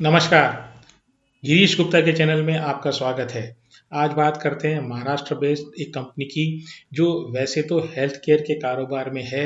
नमस्कार, गिरीश गुप्ता के चैनल में आपका स्वागत है। आज बात करते हैं महाराष्ट्र बेस्ड एक कंपनी की, जो वैसे तो हेल्थ केयर के कारोबार में है,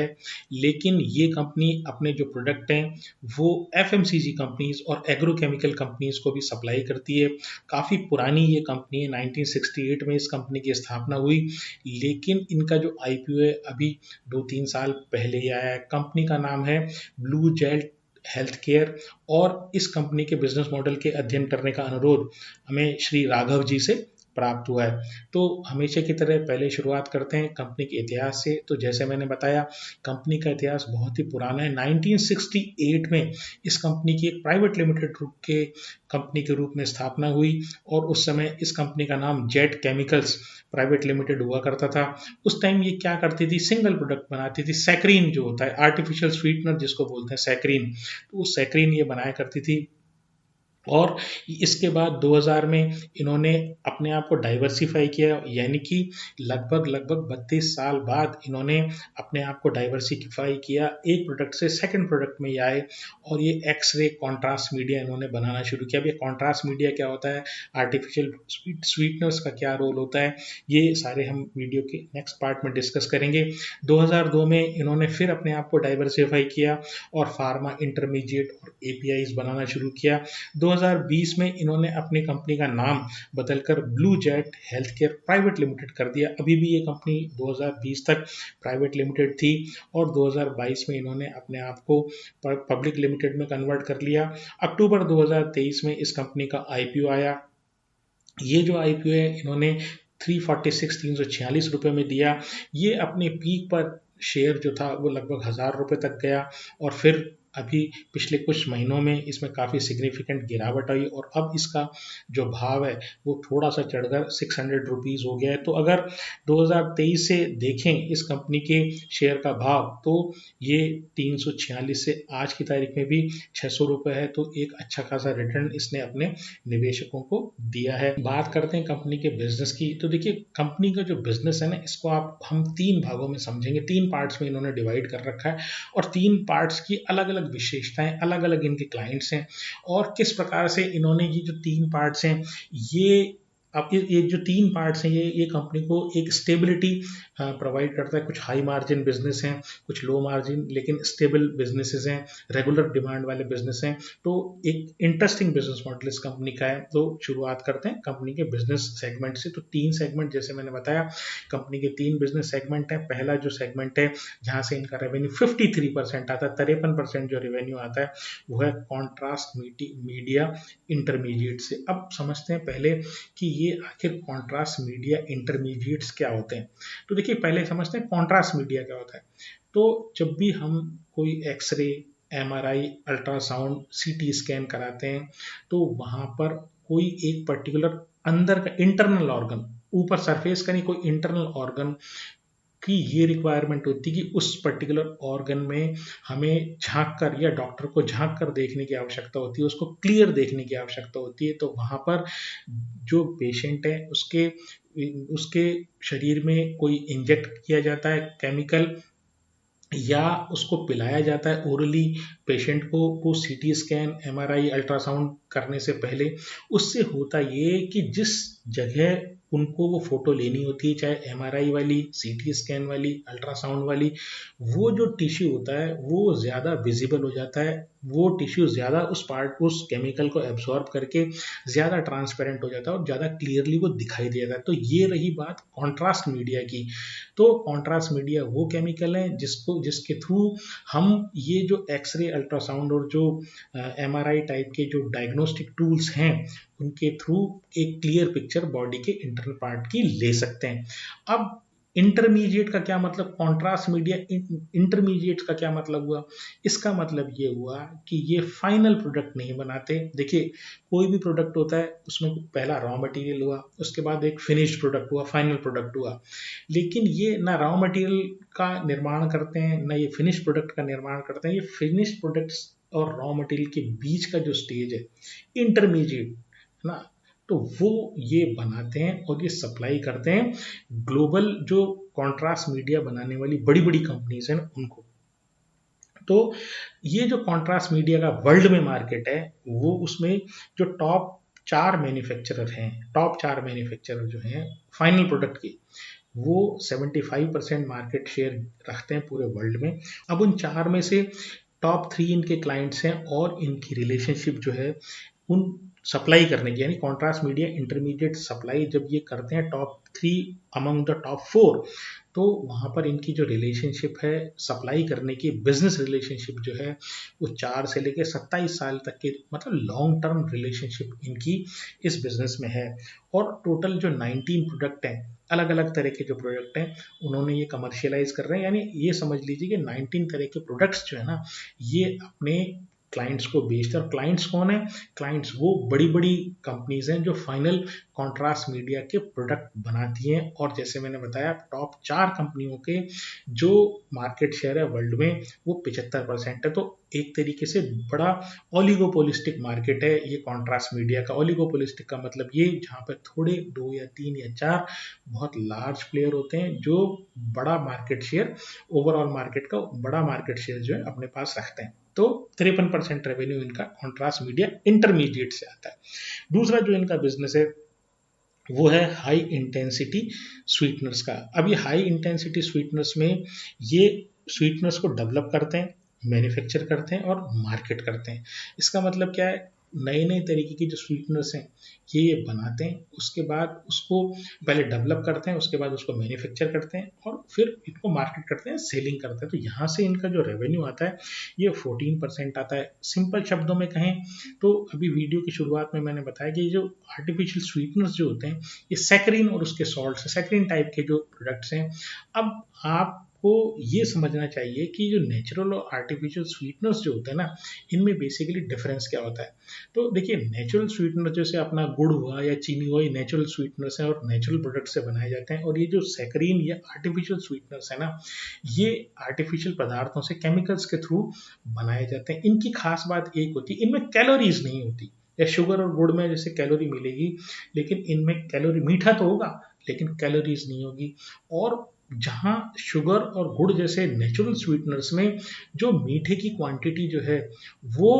लेकिन ये कंपनी अपने जो प्रोडक्ट हैं, वो एफएमसीजी कंपनीज और एग्रोकेमिकल कंपनीज को भी सप्लाई करती है। काफ़ी पुरानी ये कंपनी है, 1968 में इस कंपनी की स्थापना हुई, लेकिन इनका जो आईपीओ है अभी 2-3 साल पहले ही आया है। कंपनी का नाम है ब्लू जेल हेल्थ केयर और इस कंपनी के बिजनेस मॉडल के अध्ययन करने का अनुरोध हमें श्री राघव जी से प्राप्त हुआ है। तो हमेशा की तरह पहले शुरुआत करते हैं कंपनी के इतिहास से। तो जैसे मैंने बताया, कंपनी का इतिहास बहुत ही पुराना है। 1968 में इस कंपनी की एक प्राइवेट लिमिटेड रूप के कंपनी के रूप में स्थापना हुई और उस समय इस कंपनी का नाम जेट केमिकल्स प्राइवेट लिमिटेड हुआ करता था। उस टाइम ये क्या करती थी, सिंगल प्रोडक्ट बनाती थी। सैक्रीन जो होता है, आर्टिफिशियल स्वीटनर जिसको बोलते हैं सैक्रीन, तो वो सैक्रीन ये बनाया करती थी। और इसके बाद 2000 में इन्होंने अपने आप को डाइवर्सिफाई किया, यानी कि लगभग 32 साल बाद इन्होंने अपने आप को डाइवर्सिफाई किया। एक प्रोडक्ट से सेकंड प्रोडक्ट में ये आए और ये एक्स-रे कॉन्ट्रास्ट मीडिया इन्होंने बनाना शुरू किया। अब ये कॉन्ट्रास्ट मीडिया क्या होता है, आर्टिफिशियल स्वीटनर्स का क्या रोल होता है, ये सारे हम वीडियो के नेक्स्ट पार्ट में डिस्कस करेंगे। 2002 में इन्होंने फिर अपने आप को डाइवर्सिफाई किया और फार्मा इंटरमीडिएट और एपीआईज बनाना शुरू किया। 2020 में इन्होंने अपनी कंपनी का नाम बदलकर blue jet health care private limited कर दिया। अभी भी ये कंपनी 2020 तक प्राइवेट लिमिटेड थी और 2022 में इन्होंने अपने आप को पब्लिक लिमिटेड में कन्वर्ट कर लिया। अक्टूबर 2023 में इस कंपनी का आईपीओ आया। ये जो आईपीओ है इन्होंने 346 रुपये में दिया। ये अपने पीक पर शेयर जो था वो लगभग 1000 रुपये तक गया और फिर अभी पिछले कुछ महीनों में इसमें काफ़ी सिग्निफिकेंट गिरावट आई और अब इसका जो भाव है वो थोड़ा सा चढ़कर 600 रुपीज़ हो गया है। तो अगर 2023 से देखें इस कंपनी के शेयर का भाव, तो ये 346 से आज की तारीख में भी 600 रुपये है। तो एक अच्छा खासा रिटर्न इसने अपने निवेशकों को दिया है। बात करते हैं कंपनी के बिजनेस की। तो देखिए, कंपनी का जो बिजनेस है ना, इसको आप हम 3 भागों में समझेंगे। 3 पार्ट्स में इन्होंने डिवाइड कर रखा है और 3 पार्ट्स की अलग अलग विशेषताएं, अलग अलग इनके क्लाइंट्स हैं और किस प्रकार से इन्होंने ये जो 3 पार्ट्स हैं, ये अब ये जो 3 पार्ट्स हैं, ये कंपनी को एक स्टेबिलिटी प्रोवाइड करता है। कुछ हाई मार्जिन बिजनेस हैं, कुछ लो मार्जिन लेकिन स्टेबल बिजनेसेस हैं, रेगुलर डिमांड वाले बिजनेस हैं। तो एक इंटरेस्टिंग बिजनेस मॉडल इस कंपनी का है। तो शुरुआत करते हैं कंपनी के बिजनेस सेगमेंट से। तो 3 सेगमेंट जैसे मैंने बताया, कंपनी के 3 बिजनेस सेगमेंट हैं। पहला जो सेगमेंट है जहाँ से इनका रेवेन्यू 53% आता है, 53% जो रेवेन्यू आता है वो है कॉन्ट्रास्ट मीडिया इंटरमीडिएट से। अब समझते हैं पहले कि ये आखिर कॉन्ट्रास्ट मीडिया इंटरमीडिएट्स क्या होते हैं। तो देखिए, पहले समझते हैं कॉन्ट्रास्ट मीडिया क्या होता है। तो जब भी हम कोई x ray, MRI, ultrasound, CT scan कराते हैं, तो वहाँ पर कोई एक पर्टिकुलर अंदर का इंटरनल ऑर्गन, ऊपर सरफेस का नहीं, कोई इंटरनल ऑर्गन की ये रिक्वायरमेंट होती है कि उस पर्टिकुलर ऑर्गन में हमें झांक कर या डॉक्टर को झांक कर देखने की आवश्यकता होती है, उसको क्लियर देखने की आवश्यकता होती है। तो वहाँ पर जो पेशेंट है उसके उसके शरीर में कोई इंजेक्ट किया जाता है केमिकल, या उसको पिलाया जाता है ओरली पेशेंट को, वो सीटी स्कैन, एमआरआई, अल्ट्रासाउंड करने से पहले। उससे होता ये कि जिस जगह उनको वो फोटो लेनी होती है, चाहे एमआरआई वाली, सीटी स्कैन वाली, अल्ट्रासाउंड वाली, वो जो टिश्यू होता है वो ज़्यादा विजिबल हो जाता है। वो टिश्यू ज़्यादा उस केमिकल को एब्जॉर्ब करके ज़्यादा ट्रांसपेरेंट हो जाता है और ज़्यादा क्लियरली वो दिखाई दे जाता है। तो ये रही बात कॉन्ट्रास्ट मीडिया की। तो कॉन्ट्रास्ट मीडिया वो केमिकल है जिसके थ्रू हम ये जो एक्सरे, अल्ट्रासाउंड और जो एमआरआई टाइप के जो डायग्नोस्टिक टूल्स हैं, उनके थ्रू एक क्लियर पिक्चर बॉडी के इंटरनल पार्ट की ले सकते हैं। अब इंटरमीडिएट का क्या मतलब, कॉन्ट्रास्ट मीडिया इंटरमीडिएट का क्या मतलब हुआ? इसका मतलब ये हुआ कि ये फाइनल प्रोडक्ट नहीं बनाते। देखिए, कोई भी प्रोडक्ट होता है उसमें पहला रॉ मटेरियल हुआ, उसके बाद एक फिनिश्ड प्रोडक्ट हुआ, फाइनल प्रोडक्ट हुआ। लेकिन ये ना रॉ मटेरियल का निर्माण करते हैं, ना ये फिनिश प्रोडक्ट का निर्माण करते हैं। ये फिनिश प्रोडक्ट्स और रॉ मटेरियल के बीच का जो स्टेज है, इंटरमीडिएट, है ना, तो वो ये बनाते हैं और ये सप्लाई करते हैं ग्लोबल जो कॉन्ट्रास्ट मीडिया बनाने वाली बड़ी बड़ी कंपनीज हैं उनको। तो ये जो कॉन्ट्रास्ट मीडिया का वर्ल्ड में मार्केट है, वो उसमें जो टॉप चार मैन्युफैक्चरर जो हैं फाइनल प्रोडक्ट की, वो 75% मार्केट शेयर रखते हैं पूरे वर्ल्ड में। अब उन चार में से टॉप थ्री इनके क्लाइंट्स हैं और इनकी रिलेशनशिप जो है उन सप्लाई करने की, यानी कॉन्ट्रास्ट मीडिया इंटरमीडिएट सप्लाई जब ये करते हैं top three among the top four, तो वहाँ पर इनकी जो रिलेशनशिप है सप्लाई करने की, बिजनेस रिलेशनशिप जो है वो 4 से लेकर 27 साल तक के, मतलब लॉन्ग टर्म रिलेशनशिप इनकी इस बिजनेस में है। और टोटल जो 19 प्रोडक्ट हैं, अलग अलग तरह के जो प्रोडक्ट हैं उन्होंने ये कमर्शियलाइज कर रहे हैं, यानी ये समझ लीजिए कि 19 तरह के प्रोडक्ट्स जो है ना ये अपने क्लाइंट्स को बेचते हैं। और क्लाइंट्स कौन है? क्लाइंट्स वो बड़ी बड़ी कंपनीज हैं जो फाइनल कॉन्ट्रास्ट मीडिया के प्रोडक्ट बनाती हैं। और जैसे मैंने बताया टॉप चार कंपनियों के जो मार्केट शेयर है वर्ल्ड में वो 75% है। तो एक तरीके से बड़ा ओलिगोपोलिस्टिक मार्केट है ये कॉन्ट्रास्ट मीडिया का। ओलिगोपोलिस्टिक का मतलब ये जहाँ पर थोड़े 2 या 3 या 4 बहुत लार्ज प्लेयर होते हैं जो बड़ा मार्केट शेयर, ओवरऑल मार्केट का बड़ा मार्केट शेयर जो है अपने पास रखते हैं। तो 53% रेवेन्यू इनका कॉन्ट्रास्ट मीडिया इंटरमीडिएट से आता है। दूसरा जो इनका बिजनेस है वो है हाई इंटेंसिटी स्वीटनर्स का। अब ये हाई इंटेंसिटी स्वीटनर्स में ये स्वीटनर्स को डेवलप करते हैं, मैन्युफैक्चर करते हैं और मार्केट करते हैं। इसका मतलब क्या है? नए नए तरीके की जो स्वीटनर्स हैं ये बनाते हैं, उसके बाद उसको पहले डेवलप करते हैं, उसके बाद उसको मैन्युफैक्चर करते हैं और फिर इनको मार्केट करते हैं, सेलिंग करते हैं। तो यहाँ से इनका जो रेवेन्यू आता है ये 14% आता है। सिंपल शब्दों में कहें तो अभी वीडियो की शुरुआत में मैंने बताया कि जो आर्टिफिशियल स्वीटनर्स जो होते हैं ये सैकरीन और उसके सॉल्ट, सैकरीन टाइप के जो प्रोडक्ट्स हैं। अब आपको ये समझना चाहिए कि जो नेचुरल और आर्टिफिशियल स्वीटनर्स जो होते हैं ना इनमें बेसिकली डिफरेंस क्या होता है। तो देखिए नेचुरल स्वीटनर जैसे अपना गुड़ हुआ या चीनी हुआ, ये नेचुरल स्वीटनर्स हैं और नेचुरल प्रोडक्ट से बनाए जाते हैं। और ये जो सैकरीन या आर्टिफिशियल स्वीटनर्स है ना ये आर्टिफिशियल पदार्थों से, केमिकल्स के थ्रू बनाए जाते हैं। इनकी खास बात एक होती है, इनमें कैलोरीज नहीं होती। या शुगर और गुड़ में जैसे कैलोरी मिलेगी, लेकिन इनमें कैलोरी, मीठा तो होगा लेकिन कैलोरीज नहीं होगी। और जहाँ शुगर और गुड़ जैसे नेचुरल स्वीटनर्स में जो मीठे की क्वांटिटी जो है वो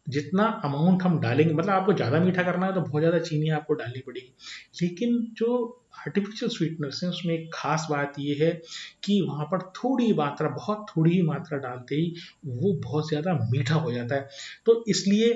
जितना अमाउंट हम डालेंगे, मतलब आपको ज़्यादा मीठा करना है तो बहुत ज़्यादा चीनी आपको डालनी पड़ेगी। लेकिन जो आर्टिफिशियल स्वीटनर्स हैं उसमें एक खास बात ये है कि वहाँ पर थोड़ी मात्रा, बहुत थोड़ी ही मात्रा डालते ही वो बहुत ज़्यादा मीठा हो जाता है। तो इसलिए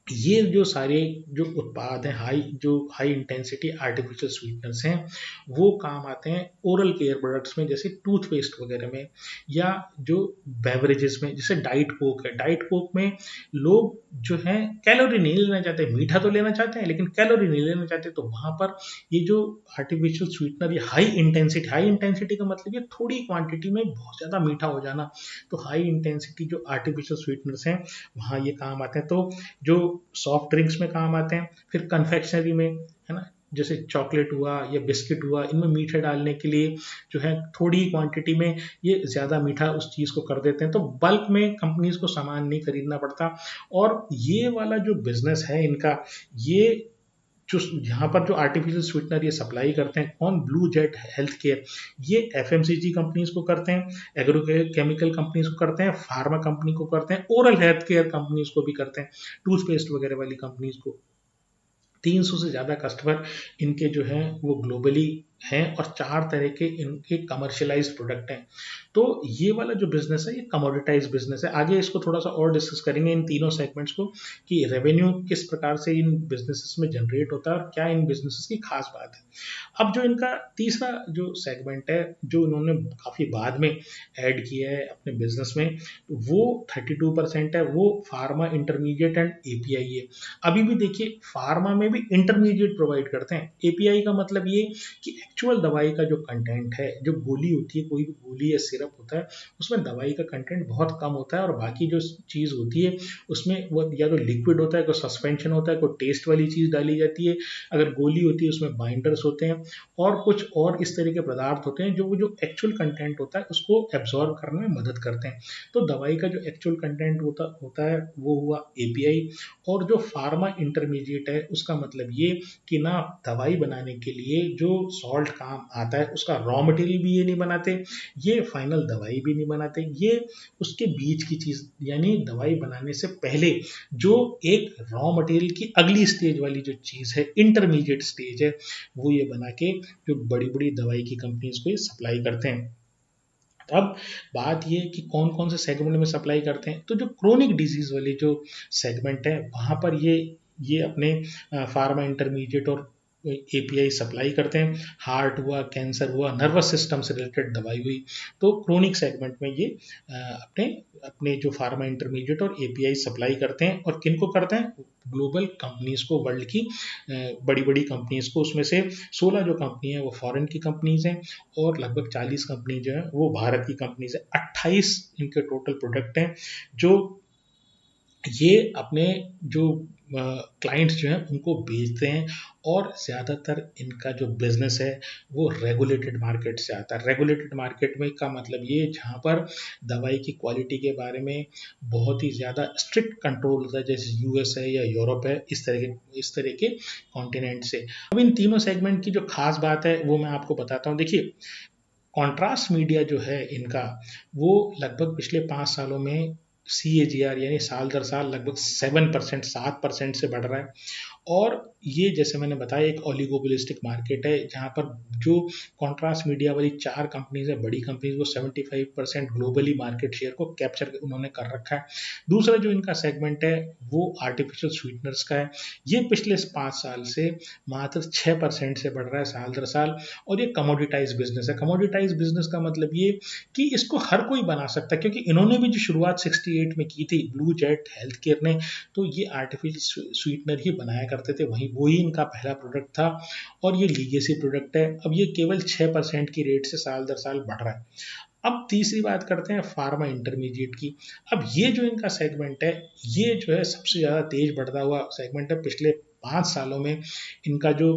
ये जो सारे जो उत्पाद हैं, हाई इंटेंसिटी आर्टिफिशियल स्वीटनर्स हैं, वो काम आते हैं ओरल केयर प्रोडक्ट्स में, जैसे टूथपेस्ट वगैरह में, या जो बेवरेजेस में, जैसे डाइट कोक है। डाइट कोक में लोग जो है कैलोरी नहीं लेना चाहते, मीठा तो लेना चाहते हैं लेकिन कैलोरी नहीं लेना चाहते। तो वहाँ पर ये जो आर्टिफिशियल स्वीटनर, ये हाई इंटेंसिटी का मतलब ये थोड़ी क्वांटिटी में बहुत ज़्यादा मीठा हो जाना। तो हाई इंटेंसिटी जो आर्टिफिशियल स्वीटनर्स हैं वहाँ ये काम आते हैं। तो जो सॉफ्ट ड्रिंक्स में काम आते हैं, फिर कन्फेक्शनरी में, है ना, जैसे चॉकलेट हुआ या बिस्किट हुआ, इनमें मीठे डालने के लिए जो है थोड़ी क्वांटिटी में ये ज़्यादा मीठा उस चीज़ को कर देते हैं। तो बल्क में कंपनीज को सामान नहीं खरीदना पड़ता। और ये वाला जो बिजनेस है इनका, ये जो यहाँ पर जो आर्टिफिशियल स्वीटनर ये सप्लाई करते हैं कौन? Blue jet health care. ये एफएमसीजी कंपनीज को करते हैं, एग्रो केमिकल कंपनीज को करते हैं, फार्मा कंपनी को करते हैं, ओरल हेल्थ केयर कंपनीज को भी करते हैं, टूथपेस्ट वगैरह वाली कंपनीज को। 300 से ज़्यादा कस्टमर इनके जो हैं वो ग्लोबली हैं और 4 तरह के इनके कमर्शियलाइज्ड प्रोडक्ट हैं। तो ये वाला जो बिजनेस है ये कमोडिटाइज बिजनेस है। आगे इसको थोड़ा सा और डिस्कस करेंगे इन तीनों सेगमेंट्स को कि रेवेन्यू किस प्रकार से इन बिजनेसेस में जनरेट होता है और क्या इन बिजनेसेस की खास बात है। अब जो इनका तीसरा जो सेगमेंट है जो इन्होंने काफ़ी बाद में ऐड किया है अपने बिजनेस में, वो 32% है, वो फार्मा इंटरमीडिएट एंड एपीआई है। अभी भी देखिए फार्मा में भी इंटरमीडिएट प्रोवाइड करते हैं। एपीआई का मतलब ये कि एक्चुअल दवाई का जो कंटेंट है, जो गोली होती है, कोई भी गोली या सिरप होता है उसमें दवाई का कंटेंट बहुत कम होता है और बाकी जो चीज़ होती है उसमें वो या तो लिक्विड होता है, कोई सस्पेंशन होता है, कोई टेस्ट वाली चीज़ डाली जाती है। अगर गोली होती है उसमें बाइंडर्स होते हैं और कुछ और इस तरह के पदार्थ होते हैं जो एक्चुअल कंटेंट होता है उसको एब्जॉर्ब करने में मदद करते हैं। तो दवाई का जो एक्चुअल कंटेंट होता है वो हुआ एपीआई। और जो फार्मा इंटरमीडिएट है उसका मतलब ये कि ना दवाई बनाने के लिए जो सॉल्ट डिफ़ॉल्ट काम आता है, उसका रॉ मटेरियल भी ये नहीं बनाते, ये फाइनल दवाई भी नहीं बनाते, ये उसके बीच की चीज़ यानी दवाई बनाने से पहले जो एक रॉ मटेरियल की अगली स्टेज वाली जो चीज़ है, इंटरमीडिएट स्टेज है, वो ये बना के जो बड़ी-बड़ी दवाई की कंपनीज़ को ये सप्लाई करते हैं। अब बात ये है कि कौन-कौन से सेगमेंट में सप्लाई करते हैं, तो जो क्रोनिक डिजीज़ वाले जो सेगमेंट है, वहाँ पर ये अपने फार्मा इंटरमीडिएट और एपीआई सप्लाई करते हैं। हार्ट हुआ, कैंसर हुआ, नर्वस सिस्टम से रिलेटेड दवाई हुई, तो क्रोनिक सेगमेंट में ये अपने अपने जो फार्मा इंटरमीडिएट और एपीआई सप्लाई करते हैं और किनको करते हैं? ग्लोबल कंपनीज़ को, वर्ल्ड की बड़ी-बड़ी कंपनीज़ को, उसमें से 16 जो कंपनी है वो फॉरेन की कंपनीज़ हैं और लगभग 40 कंपनी जो है वो भारत की कंपनीज़ है। 28 इनके टोटल प्रोडक्ट हैं जो ये अपने जो क्लाइंट्स जो हैं उनको बेचते हैं और ज़्यादातर इनका जो बिज़नेस है वो रेगुलेटेड मार्केट से आता है। रेगुलेटेड मार्केट में का मतलब ये जहाँ पर दवाई की क्वालिटी के बारे में बहुत ही ज़्यादा स्ट्रिक्ट कंट्रोल होता है, जैसे यूएस है या यूरोप है, इस तरह के कॉन्टिनेंट से। अब इन तीनों सेगमेंट की जो खास बात है वो मैं आपको बताता हूँ। देखिए, कॉन्ट्रास्ट मीडिया जो है इनका, वो लगभग पिछले 5 सालों में सीएजीआर यानी साल दर साल लगभग 7%, 7% से बढ़ रहा है। और ये जैसे मैंने बताया एक ओलिगोपोलिस्टिक मार्केट है जहाँ पर जो कॉन्ट्रास्ट मीडिया वाली 4 कंपनीज़ हैं, बड़ी कंपनीज़, वो 75% ग्लोबली मार्केट शेयर को कैप्चर उन्होंने कर रखा है। दूसरा जो इनका सेगमेंट है वो आर्टिफिशियल स्वीटनर्स का है। ये पिछले 5 साल से मात्र 6% से बढ़ रहा है साल दर साल और ये कमोडिटाइज़ बिज़नेस है। कमोडिटाइज़ बिज़नेस का मतलब ये कि इसको हर कोई बना सकता है क्योंकि इन्होंने भी जो शुरुआत 68 में की थी ब्लू जेट हेल्थ केयर ने, तो ये आर्टिफिशियल स्वीटनर ही बनाया करते थे, वहीं वही इनका पहला प्रोडक्ट था और ये लीगेसी प्रोडक्ट है। अब ये केवल 6% की रेट से साल दर साल बढ़ रहा है। अब तीसरी बात करते हैं फार्मा इंटरमीडिएट की। अब ये जो इनका सेगमेंट है, ये जो है सबसे ज़्यादा तेज बढ़ता हुआ सेगमेंट है। पिछले 5 सालों में इनका जो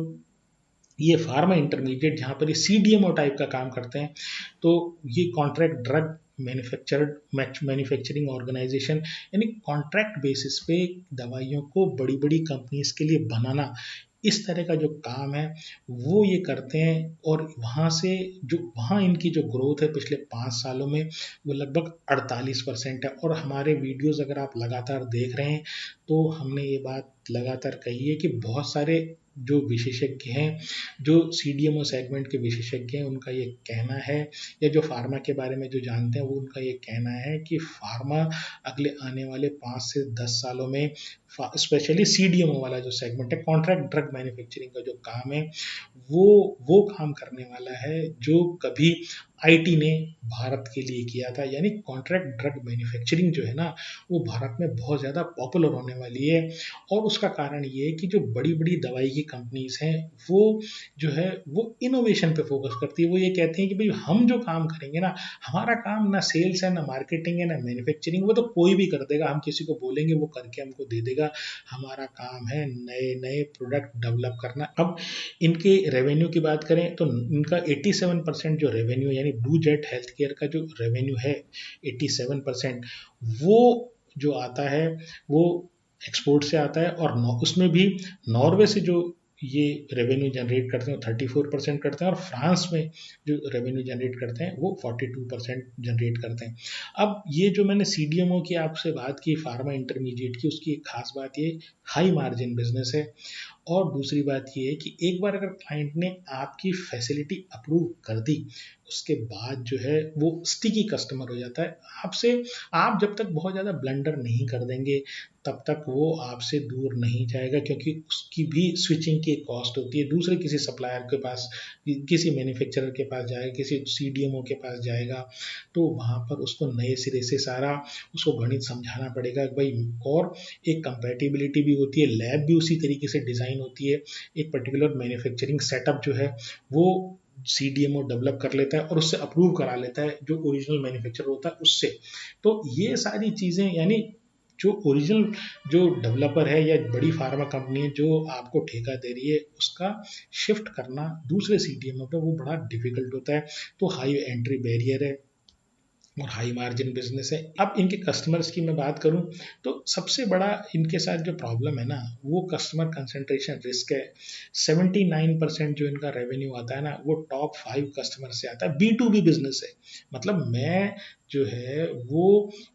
ये फार्मा इंटरमीडिएट जहाँ पर ये सीडीएमओ टाइप का काम करते हैं, तो ये कॉन्ट्रैक्ट ड्रग मैन्युफैक्चरिंग ऑर्गेनाइजेशन यानी कॉन्ट्रैक्ट बेसिस पे दवाइयों को बड़ी-बड़ी कंपनीज़ के लिए बनाना, इस तरह का जो काम है वो ये करते हैं और वहाँ इनकी जो ग्रोथ है पिछले 5 सालों में वो लगभग 48% है और हमारे वीडियोज़ अगर आप लगातार देख रहे हैं, तो हमने ये बात लगातार कही है कि बहुत सारे जो विशेषज्ञ हैं, जो सीडीएमओ सेगमेंट के विशेषज्ञ हैं, उनका ये कहना है या जो फार्मा के बारे में जो जानते हैं वो उनका ये कहना है कि फार्मा अगले आने वाले 5 से 10 सालों में स्पेशली सीडीएमओ वाला जो सेगमेंट है, कॉन्ट्रैक्ट ड्रग मैन्युफैक्चरिंग का जो काम है, वो काम करने वाला है जो कभी आईटी ने भारत के लिए किया था। यानी कॉन्ट्रैक्ट ड्रग मैन्युफैक्चरिंग जो है ना, वो भारत में बहुत ज़्यादा पॉपुलर होने वाली है और उसका कारण ये है कि जो बड़ी-बड़ी दवाई की कंपनीज़ हैं, वो जो है वो इनोवेशन पे फ़ोकस करती है। वो ये कहती हैं कि भई हम जो काम करेंगे ना, हमारा काम ना सेल्स है, ना मार्केटिंग है, ना मैन्युफैक्चरिंग, वो तो कोई भी कर देगा। हम किसी को बोलेंगे वो करके हमको दे देगा। हमारा काम है नए-नए प्रोडक्ट डेवलप करना। अब इनके रेवेन्यू की बात करें तो इनका 87% जो रेवेन्यू यानी ब्लू जेट हेल्थ केयर का जो रेवेन्यू है 87% वो जो आता है वो एक्सपोर्ट से आता है और उसमें भी नॉर्वे से जो ये रेवेन्यू जनरेट करते हैं वो 34% करते हैं और फ्रांस में जो रेवेन्यू जनरेट करते हैं वो 42% जनरेट करते हैं। अब ये जो मैंने सीडीएमओ की आपसे बात की फार्मा इंटरमीडिएट की, उसकी एक खास बात ये हाई मार्जिन बिजनेस है और दूसरी बात ये है कि एक बार अगर क्लाइंट ने आपकी फैसिलिटी अप्रूव कर दी, उसके बाद जो है वो स्टिकी कस्टमर हो जाता है। आप जब तक बहुत ज़्यादा ब्लंडर नहीं कर देंगे, तब तक वो आपसे दूर नहीं जाएगा क्योंकि उसकी भी स्विचिंग की एक कॉस्ट होती है। दूसरे किसी सप्लायर के पास, किसी मैन्युफैक्चरर के पास जाएगा, किसी सीडीएमओ के पास जाएगा, तो वहाँ पर उसको नए सिरे से सारा उसको गणित समझाना पड़ेगा कि भाई, और एक कंपैटिबिलिटी भी होती है, लैब भी उसी तरीके से डिज़ाइन होती है। एक पर्टिकुलर मैन्युफैक्चरिंग सेटअप जो है वो सीडीएमओ डेवलप कर लेता है और उससे अप्रूव करा लेता है जो ओरिजिनल मैन्युफैक्चरर होता है उससे। तो ये सारी चीज़ें यानी जो ओरिजिनल जो डेवलपर है या बड़ी फार्मा कंपनी है जो आपको ठेका दे रही है, उसका शिफ्ट करना दूसरे सीडीएमओ पे वो बड़ा डिफिकल्ट होता है। तो हाई एंट्री बैरियर है। और हाई मार्जिन बिजनेस है। अब इनके कस्टमर्स की मैं बात करूं तो सबसे बड़ा इनके साथ जो प्रॉब्लम है ना, वो कस्टमर कंसंट्रेशन रिस्क है। 79% जो इनका रेवेन्यू आता है ना, वो टॉप 5 कस्टमर से आता है। बी टू बी बिजनेस है, मतलब मैं जो है वो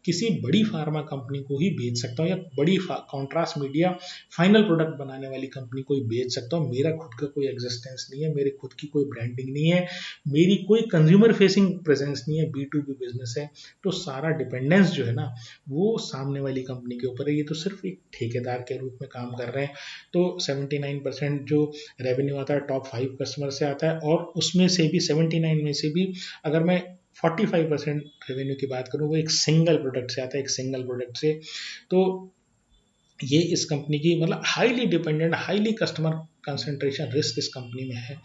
किसी बड़ी फार्मा कंपनी को ही बेच सकता हूँ, या बड़ी कॉन्ट्रास्ट मीडिया फाइनल प्रोडक्ट बनाने वाली कंपनी को ही बेच सकता हूँ। मेरा खुद का कोई एग्जिस्टेंस नहीं है, मेरी खुद की कोई ब्रांडिंग नहीं है, मेरी कोई कंज्यूमर फेसिंग प्रेजेंस नहीं है, बी टू बी बिजनेस है। तो सारा डिपेंडेंस जो है ना, वो सामने वाली कंपनी के ऊपर है। ये तो सिर्फ एक ठेकेदार के रूप में काम कर रहे हैं। तो 79% जो रेवेन्यू आता है टॉप 5 कस्टमर से आता है, और उसमें से भी 79 में से भी अगर मैं 45% रेवेन्यू की बात करूं, वो एक सिंगल प्रोडक्ट से आता है, एक सिंगल प्रोडक्ट से। तो ये इस कंपनी की मतलब highly dependent, highly customer concentration risk इस कंपनी में है।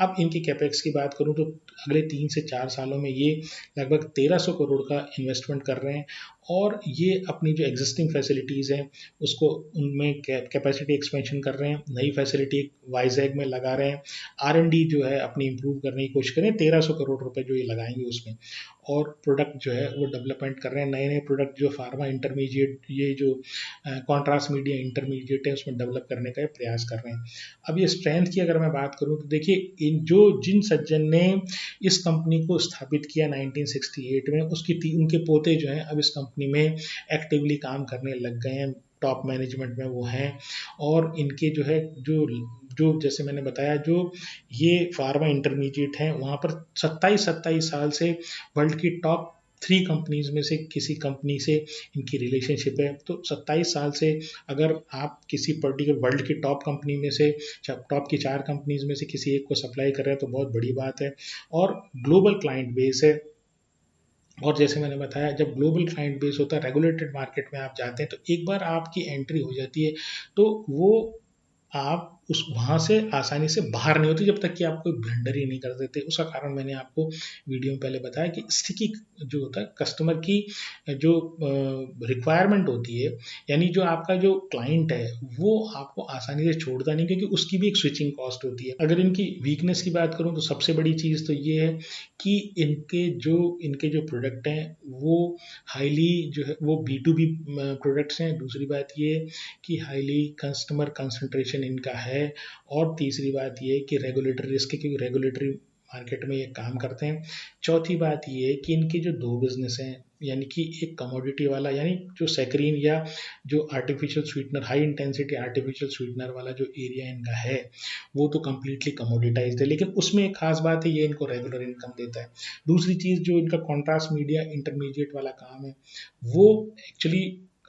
अब इनकी कैपेक्स की बात करूं तो अगले 3 से 4 सालों में ये लगभग 1300 करोड़ का इन्वेस्टमेंट कर रहे हैं, और ये अपनी जो एग्जिस्टिंग फैसिलिटीज़ हैं उसको उनमें कैपेसिटी एक्सपेंशन कर रहे हैं, नई फैसिलिटी वाइजैग में लगा रहे हैं, R&D जो है अपनी इंप्रूव करने की कोशिश करें, 1300 करोड़ रुपए जो ये लगाएंगे उसमें, और प्रोडक्ट जो है वो डेवलपमेंट कर रहे हैं, नए नए प्रोडक्ट जो फार्मा इंटरमीडिएट, ये जो कॉन्ट्रास्ट मीडिया इंटरमीडिएट है उसमें डेवलप करने का प्रयास कर रहे हैं। अब ये स्ट्रेंथ की अगर मैं बात करूं तो देखिए, इन जो जिन सज्जन ने इस कंपनी को स्थापित किया 1968 में, उनके पोते जो हैं अब इस कंपनी में एक्टिवली काम करने लग गए हैं, टॉप मैनेजमेंट में वो हैं। और इनके जो है जो जो जैसे मैंने बताया, जो ये फार्मा इंटरमीडिएट हैं वहाँ पर 27 साल से वर्ल्ड की टॉप 3 कंपनीज में से किसी कंपनी से इनकी रिलेशनशिप है। तो 27 साल से अगर आप किसी पर्टिकुलर वर्ल्ड की टॉप कंपनी में से, टॉप की 4 कंपनीज में से किसी एक को सप्लाई कर रहे हैं, तो बहुत बड़ी बात है। और ग्लोबल क्लाइंट बेस है। और जैसे मैंने बताया, जब ग्लोबल क्लाइंट बेस होता है, रेगुलेटेड मार्केट में आप जाते हैं, तो एक बार आपकी एंट्री हो जाती है, तो वो आप उस वहाँ से आसानी से बाहर नहीं होती जब तक कि आप कोई ब्लंडर ही नहीं कर देते। उसका कारण मैंने आपको वीडियो में पहले बताया कि स्टिकी जो होता है कस्टमर की जो रिक्वायरमेंट होती है, यानी जो आपका जो क्लाइंट है वो आपको आसानी से छोड़ता नहीं, क्योंकि उसकी भी एक स्विचिंग कॉस्ट होती है। अगर इनकी वीकनेस की बात करूँ तो सबसे बड़ी चीज़ तो ये है कि इनके जो प्रोडक्ट हैं वो हाईली जो है वो बी टू बी प्रोडक्ट्स हैं। दूसरी बात ये है कि हाईली कस्टमर कंसंट्रेशन इनका है। और तीसरी बात ये है कि रेगुलेटरी रिस्क है, क्योंकि रेगुलेटरी मार्केट में ये काम करते हैं। चौथी बात ये है कि इनके जो 2 बिजनेस हैं, यानी कि एक कमोडिटी वाला, यानी जो सैकरीन या जो artificial sweetener, high intensity artificial sweetener वाला जो एरिया इनका है, वो तो कम्प्लीटली कमोडिटाइज्ड है, लेकिन उसमें एक खास बात है, ये इनको रेगुलर इनकम देता है। दूसरी चीज़, जो इनका कॉन्ट्रास्ट मीडिया इंटरमीडिएट वाला काम है, वो एक्चुअली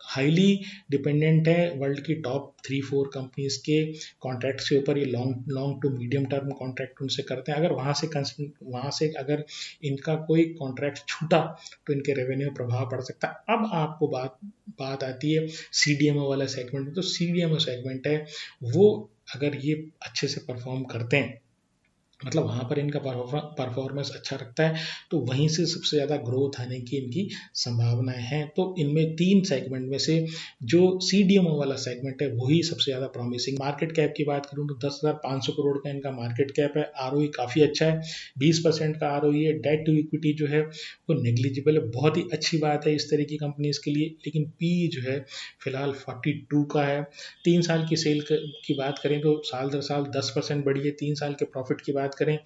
हाईली डिपेंडेंट है वर्ल्ड की टॉप 3-4 कंपनीज के कॉन्ट्रैक्ट्स के ऊपर। ये long long to medium term contract उनसे करते हैं। अगर वहाँ से अगर इनका कोई कॉन्ट्रैक्ट छूटा तो इनके रेवेन्यू में प्रभाव पड़ सकता है। अब आपको बात बात आती है सीडीएमओ वाला सेगमेंट में। तो सीडीएमओ सेगमेंट है वो, अगर ये अच्छे से परफॉर्म करते हैं, मतलब वहाँ पर इनका परफॉर्मेंस अच्छा रखता है, तो वहीं से सबसे ज़्यादा ग्रोथ आने की इनकी संभावनाएं हैं। तो इनमें 3 सेगमेंट में से जो सीडीएमओ वाला सेगमेंट है वही सबसे ज़्यादा प्रॉमिसिंग। मार्केट कैप की बात करूँ तो 10,500 करोड़ का इनका मार्केट कैप है। आरओई काफ़ी अच्छा है, 20% का आरओई है। डेट टू इक्विटी जो है वो नेग्लिजिबल है, बहुत ही अच्छी बात है इस तरह की कंपनीज के लिए। लेकिन पी जो है फिलहाल 42 का है। 3 साल की सेल की बात करें तो साल दर साल 10% बढ़ी है। 3 साल के प्रॉफिट की बात करें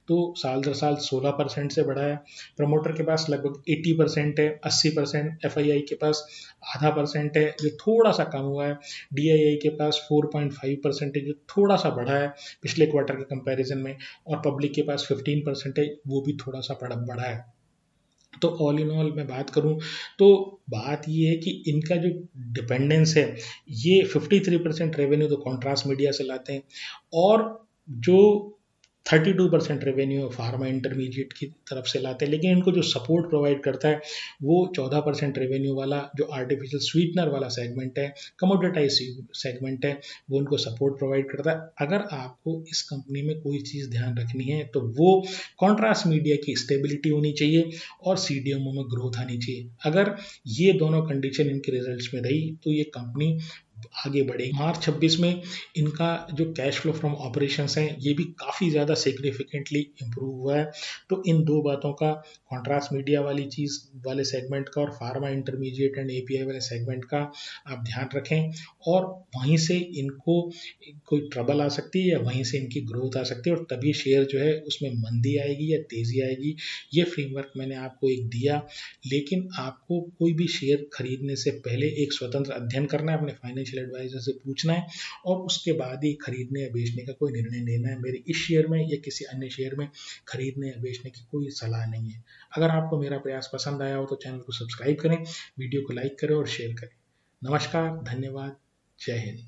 तो साल दर साल 16% से बढ़ा है। प्रमोटर के पास लगभग 80% है, 80%। एफआईआई के पास आधा परसेंट है, जो थोड़ा सा कम हुआ है। डीआईआई के पास 4.5% है, जो थोड़ा सा बढ़ा है पिछले क्वार्टर के कंपैरिजन में। और पब्लिक के पास 15% है, वो भी थोड़ा सा बढ़ा है। तो ऑल इन ऑल मैं बात करूं तो बात ये है कि इनका जो डिपेंडेंस है, ये 53% रेवेन्यू तो कॉन्ट्रास्ट मीडिया से लाते हैं, और जो 32% रेवेन्यू फार्मा इंटरमीडिएट की तरफ से लाते हैं। लेकिन इनको जो सपोर्ट प्रोवाइड करता है वो 14% रेवेन्यू वाला जो आर्टिफिशियल स्वीटनर वाला सेगमेंट है, कमोडिटाइज सेगमेंट है, वो उनको सपोर्ट प्रोवाइड करता है। अगर आपको इस कंपनी में कोई चीज़ ध्यान रखनी है तो वो कॉन्ट्रास्ट मीडिया की स्टेबिलिटी होनी चाहिए और सीडीएमओ में ग्रोथ आनी चाहिए। अगर ये दोनों कंडीशन इनके रिजल्ट्स में रही तो ये कंपनी आगे बढ़े। मार्च 26 में इनका जो कैश फ्लो फ्रॉम ऑपरेशंस हैं ये भी काफ़ी ज़्यादा सिग्निफिकेंटली इम्प्रूव हुआ है। तो इन दो बातों का, कॉन्ट्रास्ट मीडिया वाली चीज़ वाले सेगमेंट का और फार्मा इंटरमीडिएट एंड एपीआई वाले सेगमेंट का आप ध्यान रखें, और वहीं से इनको कोई ट्रबल आ सकती है या वहीं से इनकी ग्रोथ आ सकती है, और तभी शेयर जो है उसमें मंदी आएगी या तेज़ी आएगी। ये फ्रेमवर्क मैंने आपको एक दिया, लेकिन आपको कोई भी शेयर खरीदने से पहले एक स्वतंत्र अध्ययन करना है, अपने फाइनेंशियल एडवाइजर से पूछना है, और उसके बाद ही खरीदने या बेचने का कोई निर्णय लेना है। मेरे इस शेयर में या किसी अन्य शेयर में खरीदने या बेचने की कोई सलाह नहीं है। अगर आपको मेरा प्रयास पसंद आया हो तो चैनल को सब्सक्राइब करें, वीडियो को लाइक करें और शेयर करें। नमस्कार, धन्यवाद, जय हिंद।